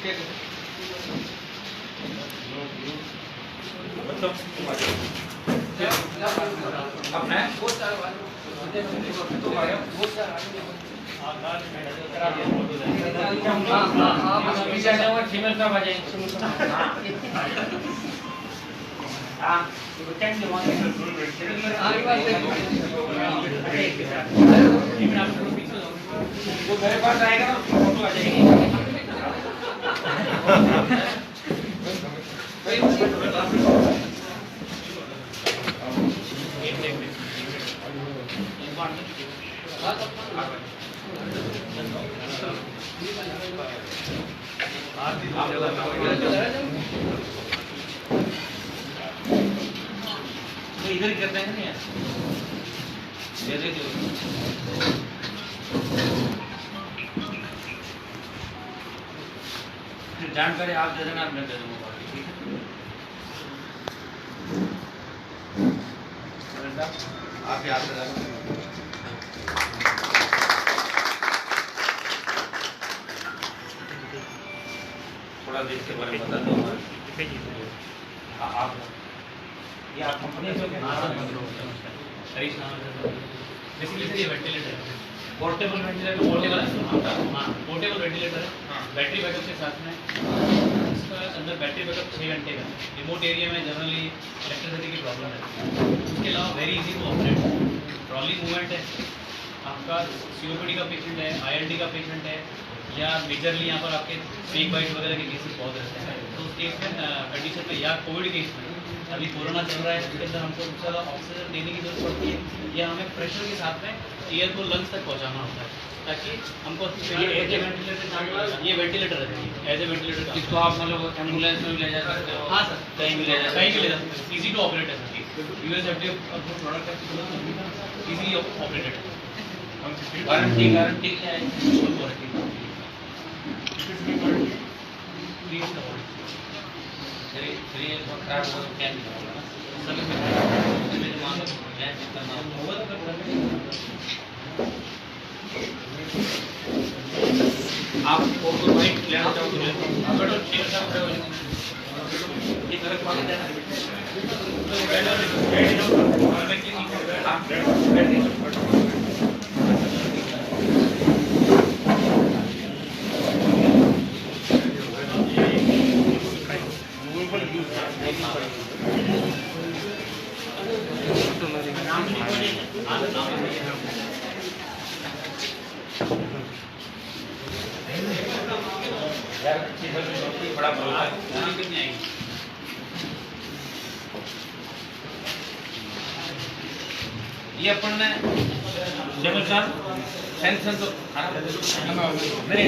जो मेरे पास आएगा ना उसकी फोटो आ जाएगी। तो इधर ही करते हैं ना जानकारी आप दे देना, मैं दे दूंगा। ठीक है, आप याद करें। थोड़ा देश के बारे में बता दो। आप ये आप कंपनी से basically ventilator portable ventilator, portable ventilator है। बैटरी बैकअप के साथ में इसका अंदर बैटरी बैकअप 6 घंटे का। रिमोट एरिया में जनरली इलेक्ट्रिसिटी की प्रॉब्लम है। उसके अलावा very easy to operate, trolley movement है। आपका सीओपीडी का पेशेंट है, आईएलडी का पेशेंट है, या मेजरली यहाँ पर आपके स्नेक बाइट वगैरह के केसेस बहुत रहते हैं। तो उस केस में कंडीशन में, या कोविड केस में, अभी कोरोना चल रहा है, उसके अंदर हमको सबसे ज़्यादा ऑक्सीजन देने की जरूरत पड़ती है, या हमें प्रेशर के साथ में एयर को लंग्स तक पहुँचाना होता है, ताकि हमको ये वेंटिलेटर है, एज ए वेंटिलेटर। इसको आप मतलब एम्बुलेंस में भी ले जा सकते हो? हाँ सर, कहीं भी ले जा सकते हैं। ईजी टू ऑपरेट है सर। यूएसएफडीए प्रोडक्ट है, ईजी ऑपरेटेड है। गारंटी क्या है? 3 years का वारंटी। 3 years में खराब हो तो क्या नहीं होगा? आप फोटो वाइट लेना चाहोगे? तो शेयर कर रहे हो ये तरह वाले देना यार, बड़ा भरोसा है। ये अपन ने जमल साहब सेंसन तो मेरे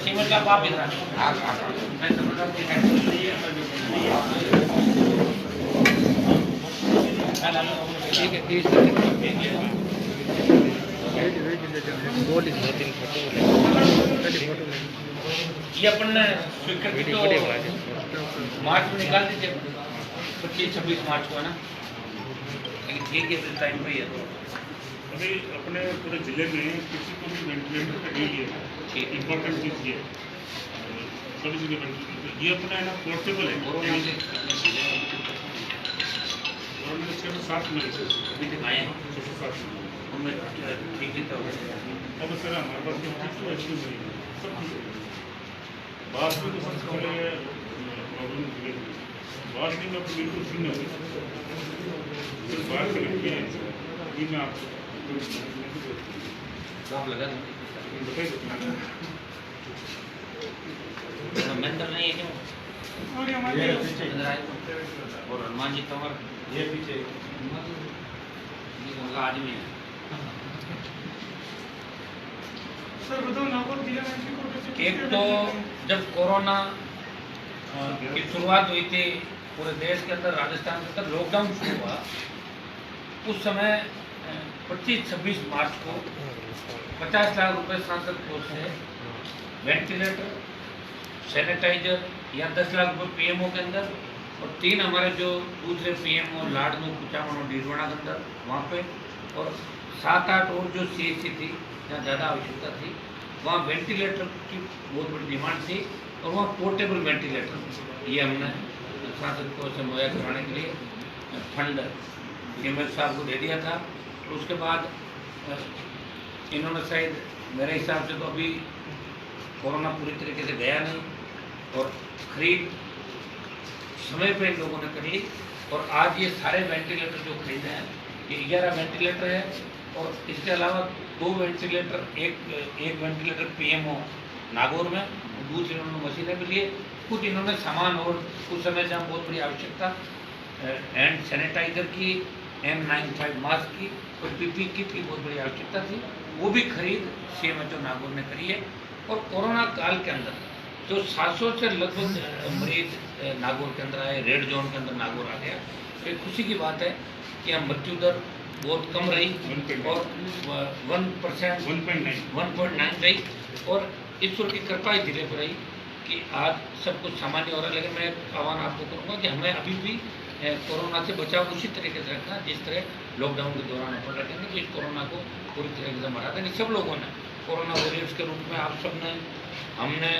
सीमर का आप इधर मैं समझ ठीक है। ये अपन ने स्वीकृति तो मार्च में निकाल दीजिए, 25-26 मार्च को है ना, लेकिन ठीक है टाइम पे ही है। अभी अपने पूरे जिले में किसी को भी वेंटिलेटर का नहीं है, इम्पोर्टेंट चीज़ ये सभी जगह वेंटिलेटर ये अपना है ना पोर्टेबल है। कोरोना से 7 मरीज आए ठीक है। अब सर हमारे पास तो ऐसी नहीं है, सब बात में तो सबसे पहले प्रॉब्लम हुई बात नहीं में बिल्कुल शून्य हुई सिर्फ बात करेंगे ये मैं आप लगा बताइए मेंटर नहीं है क्यों? और हनुमान जी कमर ये पीछे आदमी है। सर बताओ नागौर जिले में एक तो जब कोरोना की शुरुआत हुई थी पूरे देश के अंदर, राजस्थान के अंदर लॉकडाउन शुरू हुआ, उस समय 25-26 मार्च को 50 लाख रुपए सांसद कोष से वेंटिलेटर, सैनिटाइजर या 10 लाख रुपए पीएमओ के अंदर, और 3 हमारे जो दूसरे पीएमओ लाडनू, कुचामन और डीडवाना के अंदर वहाँ पे, और 7-8 और जो सीएचसी थी जहाँ ज़्यादा आवश्यकता थी वहाँ वेंटिलेटर की बहुत बड़ी डिमांड थी। और वहाँ पोर्टेबल वेंटिलेटर ये हमने सांसद को से मुहैया करवाने के लिए फंड एमएल साहब को दे दिया था। और उसके बाद इन्होंने शायद मेरे हिसाब से तो अभी कोरोना पूरी तरीके से गया नहीं और खरीद समय पे इन लोगों ने कर ली। और आज ये सारे वेंटिलेटर जो खरीदे हैं ये 11 वेंटिलेटर है और इसके अलावा 2 वेंटिलेटर, एक वेंटिलेटर पीएमओ नागौर में, दूसरी उन्होंने मशीनें भी लिए। कुछ इन्होंने सामान और उस समय जहाँ बहुत बड़ी आवश्यकता हैंड सैनिटाइजर की, N95 मास्क की और पीपी किट की बहुत बड़ी आवश्यकता थी, वो भी खरीद CMHO नागौर ने करी है। और कोरोना काल के अंदर जो 700 से लगभग मरीज नागौर के अंदर आए, रेड जोन के अंदर नागौर आ गया, तो खुशी की बात है कि यहाँ मृत्यु दर बहुत कम रही और 1.9 रही। और ईश्वर की कृपा ही जिले पर रही कि आज सब कुछ सामान्य हो रहा है। लेकिन मैं आह्वान आपको करूँगा कि हमें अभी भी कोरोना से बचाव उसी तरीके से रखना जिस तरह लॉकडाउन के दौरान अपन रखेंगे, कि इस कोरोना को पूरी तरीके से हटा देंगे। सब लोगों ने कोरोना वॉरियर्स के रूप में आप सब ने, हमने,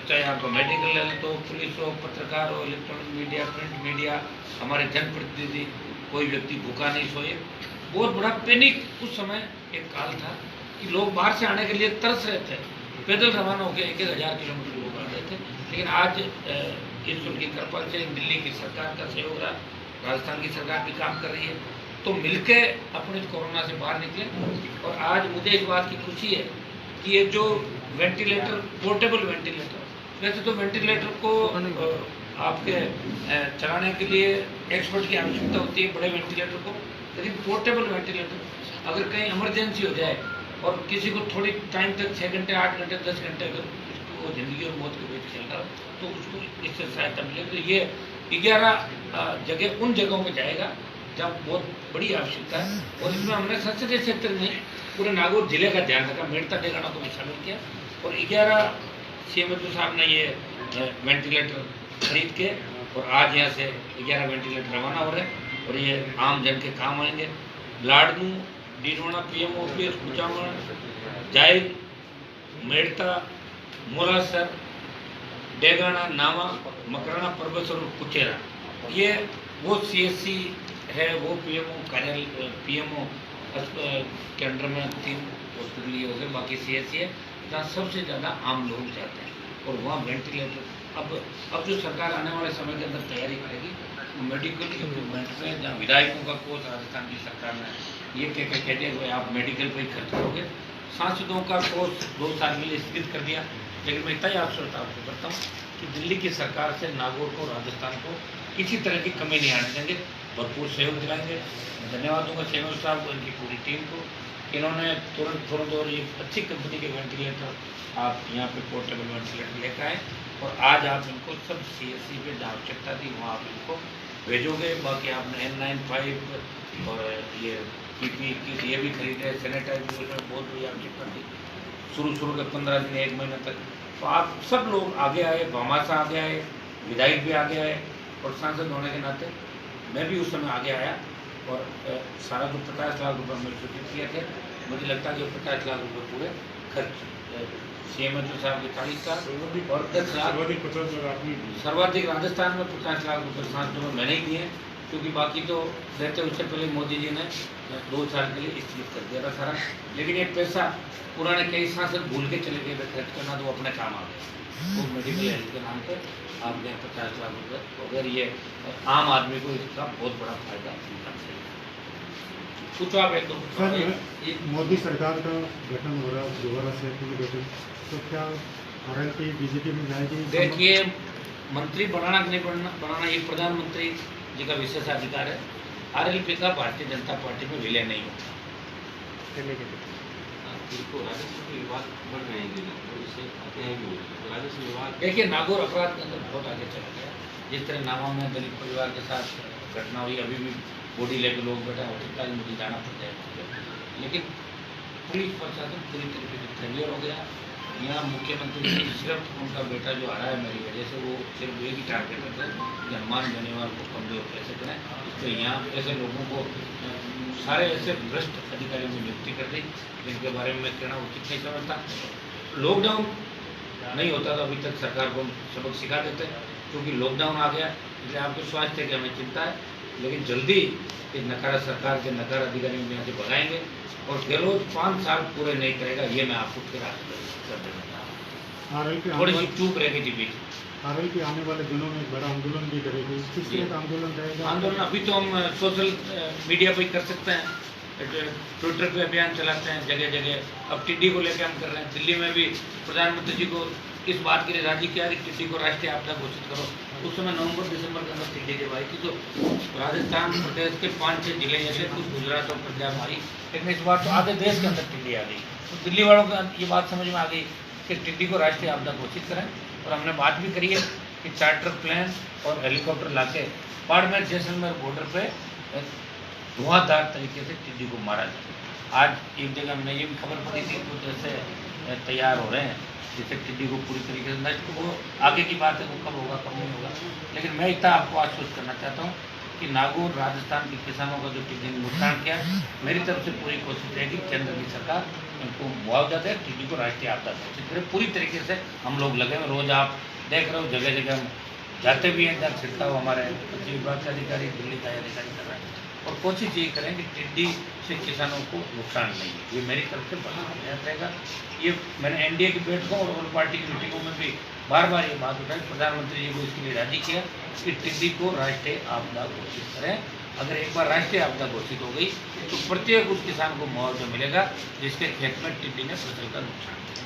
चाहे आपका मेडिकल है तो पुलिस हो, पत्रकार हो, इलेक्ट्रॉनिक मीडिया, प्रिंट मीडिया, हमारे जनप्रतिनिधि, कोई व्यक्ति भूखा नहीं सोए। बहुत बड़ा पैनिक उस समय एक काल था कि लोग बाहर से आने के लिए तरस रहे थे, पैदल रवाना होकर 1,000 किलोमीटर लोग आ रहे थे। लेकिन आज ईश्वर की कृपा से दिल्ली की सरकार का सहयोग रहा, राजस्थान की सरकार भी काम कर रही है, तो मिलके अपने कोरोना से बाहर निकले। और आज मुझे इस बात की खुशी है कि ये जो वेंटिलेटर, पोर्टेबल वेंटिलेटर, वैसे तो वेंटिलेटर को आपके चलाने के लिए एक्सपर्ट की आवश्यकता होती है, बड़े वेंटिलेटर को, लेकिन पोर्टेबल वेंटिलेटर अगर कहीं इमरजेंसी हो जाए और किसी को थोड़ी टाइम तक 6 घंटे, 8 घंटे, 10 घंटे अगर वो जिंदगी और मौत के बीच चल रहा तो उसको इससे सहायता मिलेगी। तो ये 11 जगह उन जगहों में जाएगा जहाँ बहुत बड़ी आवश्यकता है। और इसमें हमने संसदीय क्षेत्र में पूरे नागौर जिले का ध्यान रखा, मेड़ता डेगाना को भी शामिल किया। और 11 CMHO साहब ने ये वेंटिलेटर खरीद के और आज यहाँ से 11 वेंटिलेटर रवाना हो रहे हैं और ये आम जन के काम आएंगे। लाडनू, डीडोना, PMO ऑफिस, कुचामण, जायल, मेड़ता, मोलासर, डेगाना, नावा, मकराना, परबसर और कुचेरा, ये वो CSC है, वो PMO कार्यालय, PMO के अंडर में 3 हॉस्पिटल ये हो गए, बाकी CSC है जहाँ सबसे ज़्यादा आम लोग जाते हैं। और वहाँ वेंटिलेटर अब जो सरकार आने वाले समय के अंदर तैयारी करेगी, मेडिकल इक्विपमेंट में जहाँ विधायकों का कोर्स राजस्थान की सरकार ने ये कहते हैं आप मेडिकल पर ही खर्च करोगे, सांसदों का कोर्स 2 साल के लिए स्थगित कर दिया। लेकिन मैं इतना ही आश्वस्त आपको करता हूँ कि दिल्ली की सरकार से नागौर को, राजस्थान को किसी तरह की कमी नहीं आने देंगे, भरपूर सहयोग दिलाएंगे। धन्यवाद दूंगा CMHO साहब को, इनकी पूरी टीम को, इन्होंने तुरंत और ये अच्छी कंपनी के वेंटिलेटर आप यहाँ पे पोर्टेबल वेंटिलेटर लेकर आए और आज आप इनको सब CSC पे जहाँ आवश्यकता थी वहाँ आप इनको भेजोगे। बाकी आपने N95 और ये PPE किट ये भी खरीदे, सैनिटाइजर में बहुत बड़ी आवश्यकता थी शुरू के 15 दिन, 1 महीने तक। तो आप सब लोग आगे आए, भामाशाह आगे आए, विधायक भी आगे आए और सांसद होने के नाते मैं भी उस समय आगे आया और सारा जो 50 लाख रुपये हमने स्वीकृत किए थे, मुझे लगता है कि 50 लाख रुपये पूरे खर्च CMHO साहब के 40 लाख और 10 लाख सर्वाधिक राजस्थान में 50 लाख रुपये सांसदों में मैंने ही दिए, क्योंकि बाकी तो रहते उससे पहले मोदी जी ने 2 साल के लिए स्थगित कर दिया था सारा। लेकिन ये पैसा पुराने कई सांसद भूल के चले गए खर्च करना, तो अपने काम आ गए। वो मेडिकल हेल्थ के नाम पर आपने 50 लाख रुपये, अगर ये आम आदमी को इसका बहुत बड़ा फायदा मिलना चाहिए। कुछ आप एक सर, मोदी सरकार का गठन हो रहा है दोबारा से गठन, तो क्या RLP BJP में जाएगी? देखिए, मंत्री बनाना कि नहीं बनाना ये प्रधानमंत्री जी का विशेष अधिकार है। RLP का भारतीय जनता पार्टी में विलय नहीं होता। देखिए, नागौर अपराध के अंदर बहुत आगे चला गया। जिस तरह नावा में दलित परिवार के साथ घटना हुई, अभी भी बॉडी लेके लोग बैठा हो सकता है, मुझे जाना पड़ जाएगा। लेकिन पुलिस प्रशासन पूरी तरीके से फेलियर हो गया। यहाँ मुख्यमंत्री जी सिर्फ उनका बेटा जो आ रहा है मेरी वजह से, वो सिर्फ एक ही टारगेट करते हैं कि हनुमान बेनीवाल को कमजोर कैसे करें। तो यहाँ ऐसे लोगों को सारे ऐसे भ्रष्ट अधिकारियों में नियुक्ति कर दी जिनके बारे में मैं कहना उचित नहीं समझता। लॉकडाउन नहीं होता तो अभी तक सरकार को हम सबक सिखा देते हैं, क्योंकि लॉकडाउन आ गया इसलिए आपके स्वास्थ्य की हमें चिंता है। लेकिन जल्दी ये नकारा सरकार के नकारा अधिकारियों को यहाँ से भगाएंगे और गहलोत 5 साल पूरे नहीं करेगा, ये मैं आपको फिर कर देना चाहता RLP हूँ। थोड़ी सी चूक रहेगी जी बीच। RLP आने वाले दिनों में एक बड़ा आंदोलन भी करेगी, किस तरह का आंदोलन रहेगा? आंदोलन अभी तो हम सोशल मीडिया पर कर सकते हैं, ट्विटर पे अभियान चलाते हैं जगह जगह। अब टिड्डी को लेकर हम कर रहे हैं। दिल्ली में भी प्रधानमंत्री जी को इस बात के लिए राजी किया कि टिड्डी को राष्ट्रीय आपदा घोषित करो। उस समय नवंबर दिसंबर के अंदर टिड्डी जब आई थी तो राजस्थान प्रदेश के 5-6 जिले जैसे कुछ गुजरात और पंजाब आई, लेकिन इस बार तो आधे देश के अंदर टिड्डी आ गई। तो दिल्ली वालों को ये बात समझ में आ गई कि टिड्डी को राष्ट्रीय आपदा घोषित करें। और हमने बात भी करी है कि चार्टर प्लेन और हेलीकॉप्टर ला के बाड़मेर जैसलमेर बॉर्डर पे धुआंधार तरीके से टिड्डी को मारा जाए। आज एक जगह हमने ये भी खबर पड़ी थी कुछ जैसे तैयार हो रहे हैं जिससे टिड्डी को पूरी तरीके से नष्ट, वो आगे की बात है, वो कब होगा कब नहीं होगा। लेकिन मैं इतना आपको आश्वस्त करना चाहता हूँ कि नागौर राजस्थान के किसानों का जो टिड्डी ने नुकसान किया, मेरी तरफ से पूरी कोशिश रहेगी केंद्र की सरकार उनको मुआवजा दे, टिड्डी को राष्ट्रीय आपदा घोषित करे। पूरी तरीके से हम लोग लगे हुए, रोज आप देख रहे हो जगह जगह हम जाते भी हैं, जहाँ छिड़काव हमारे कृषि विभाग के अधिकारी दिल्ली का अधिकारी कर रहे हैं। और कोशिश ये करें कि टिड्डी से किसानों को नुकसान नहीं है, ये मेरी तरफ से बड़ा प्रयास रहेगा। ये मैंने NDA की बैठकों और ऑल पार्टी की मीटिंगों में भी बार बार ये बात उठाई, प्रधानमंत्री जी को इसके लिए राजी किया कि टिड्डी को राष्ट्रीय आपदा घोषित करें। अगर एक बार राष्ट्रीय आपदा घोषित हो गई तो प्रत्येक उस किसान को मुआवजा मिलेगा जिसके खेत में टिड्डी ने फसल का नुकसान किया।